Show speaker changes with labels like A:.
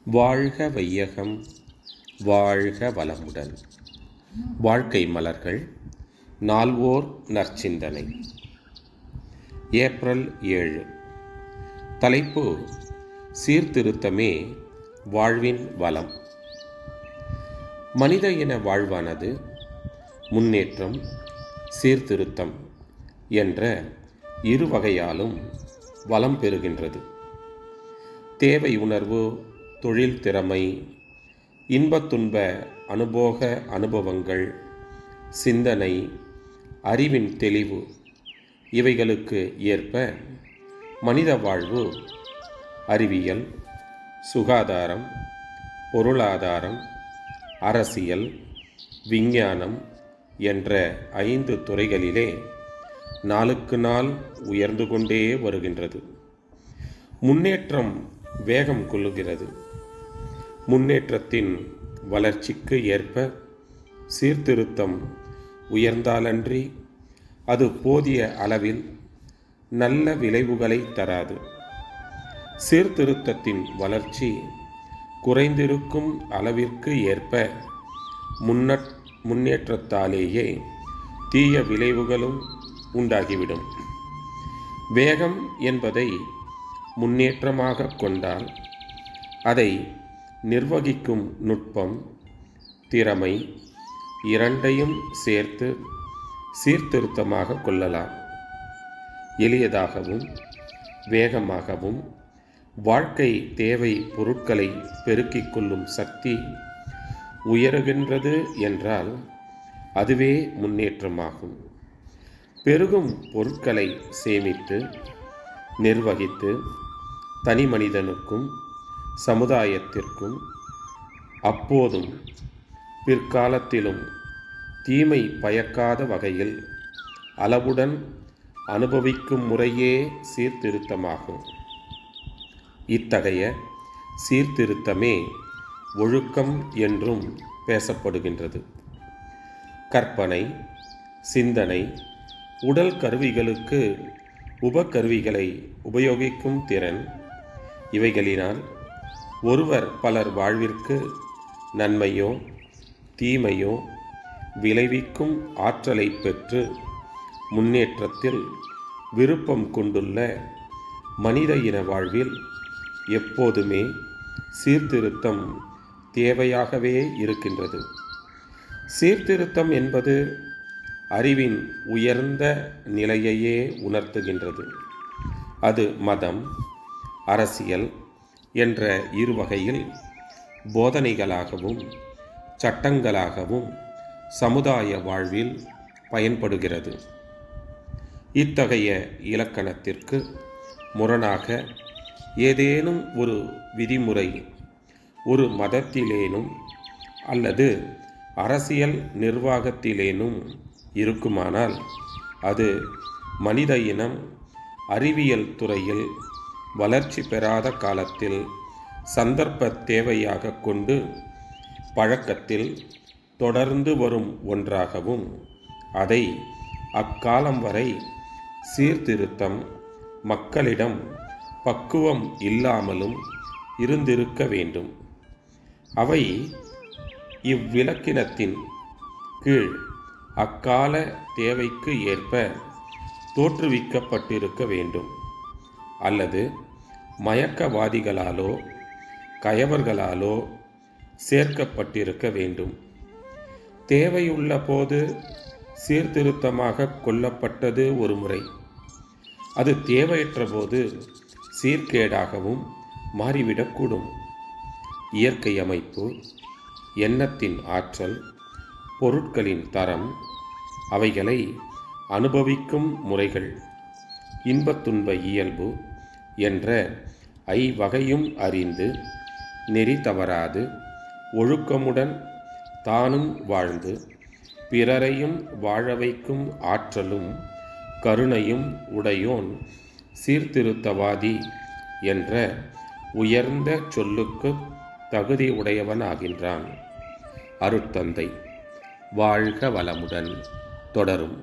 A: வாழ்க வையகம், வாழ்க வளமுடன். வாழ்க்கை மலர்கள். நால்வோர் நற்சிந்தனை. ஏப்ரல் 7. தலைப்பு: சீர்திருத்தமே வாழ்வின் வளம். மனித இன வாழ்வானது முன்னேற்றம், சீர்திருத்தம் என்ற இரு வகையாலும் வளம் பெறுகின்றது. தேவை உணர்வு, தொழில் திறமை, இன்பத்துன்ப அனுபோக அனுபவங்கள், சிந்தனை, அறிவின் தெளிவு இவைகளுக்கு ஏற்ப மனித வாழ்வு அறிவியல், சுகாதாரம், பொருளாதாரம், அரசியல், விஞ்ஞானம் என்ற 5 துறைகளிலே நாளுக்கு நாள் உயர்ந்து கொண்டே வருகின்றது. முன்னேற்றம் வேகம் கொள்ளுகிறது. முன்னேற்றத்தின் வளர்ச்சிக்கு ஏற்ப சீர்திருத்தம் உயர்ந்தாலன்றி அது போதிய அளவில் நல்ல விளைவுகளை தராது. சீர்திருத்தத்தின் வளர்ச்சி குறைந்திருக்கும் அளவிற்கு ஏற்ப முன்னேற்றத்தாலேயே தீய விளைவுகளும் உண்டாகிவிடும். வேகம் என்பதை முன்னேற்றமாக கொண்டால் அதை நிர்வகிக்கும் நுட்பம், திறமை இரண்டையும் சேர்த்து சீர்திருத்தமாக கொள்ளலாம். எளியதாகவும் வேகமாகவும் வாழ்க்கை தேவை பொருட்களை பெருக்கிக் கொள்ளும் சக்தி உயருகின்றது என்றால் அதுவே முன்னேற்றமாகும். பெருகும் பொருட்களை சேமித்து நிர்வகித்து தனி மனிதனுக்கும் சமுதாயத்திற்கும் அப்போதும் பிற்காலத்திலும் தீமை பயக்காத வகையில் அளவுடன் அனுபவிக்கும் முறையே சீர்திருத்தமாகும். இத்தகைய சீர்திருத்தமே ஒழுக்கம் என்றும் பேசப்படுகின்றது. கற்பனை, சிந்தனை, உடல் கருவிகளுக்கு உபகருவிகளை உபயோகிக்கும் திறன் இவைகளினால் ஒருவர் பலர் வாழ்விற்கு நன்மையோ தீமையோ விளைவிக்கும் ஆற்றலை பெற்று முன்னேற்றத்தில் விருப்பம் கொண்டுள்ள மனித இன வாழ்வில் எப்போதுமே சீர்திருத்தம் தேவையாகவே இருக்கின்றது. சீர்திருத்தம் என்பது அறிவின் உயர்ந்த நிலையையே உணர்த்துகின்றது. அது மதம், அரசியல் என்ற இரு வகையில் போதனைகளாகவும் சட்டங்களாகவும் சமுதாய வாழ்வில் பயன்படுகிறது. இத்தகைய இலக்கணத்திற்கு முரணாக ஏதேனும் ஒரு விதிமுறை ஒரு மதத்திலேனும் அல்லது அரசியல் நிர்வாகத்திலேனும் இருக்குமானால் அது மனித இனம் அறிவியல் துறையில் வளர்ச்சி பெறாத காலத்தில் சந்தர்ப்ப தேவையாக கொண்டு பழக்கத்தில் தொடர்ந்து வரும் ஒன்றாகவும் அதை அக்காலம் வரை சீர்திருத்தம் மக்களிடம் பக்குவம் இல்லாமலும் இருந்திருக்க வேண்டும். அவை இவ்விலக்கினத்தின் கீழ் அக்கால தேவைக்கு ஏற்ப தோற்றுவிக்கப்பட்டிருக்க வேண்டும். அல்லது மயக்கவாதிகளாலோ கயவர்களாலோ சேர்க்கப்பட்டிருக்க வேண்டும். தேவையுள்ள போது சீர்திருத்தமாக கொள்ளப்பட்டது ஒரு முறை, அது தேவையற்ற போது சீர்கேடாகவும் மாறிவிடக்கூடும். இயற்கை அமைப்பு, எண்ணத்தின் ஆற்றல், பொருட்களின் தரம், அவைகளை அனுபவிக்கும் முறைகள், இன்பத்துன்ப இயல்பு என்ற ஐவகையும் அறிந்து நெறி தவறாது ஒழுக்கமுடன் தானும் வாழ்ந்து பிறரையும் வாழ வைக்கும் ஆற்றலும் கருணையும் உடையோன் சீர்திருத்தவாதி என்ற உயர்ந்த சொல்லுக்கு தகுதி உடையவனாகின்றான். அருட்தந்தை. வாழ்க வளமுடன். தொடரும்.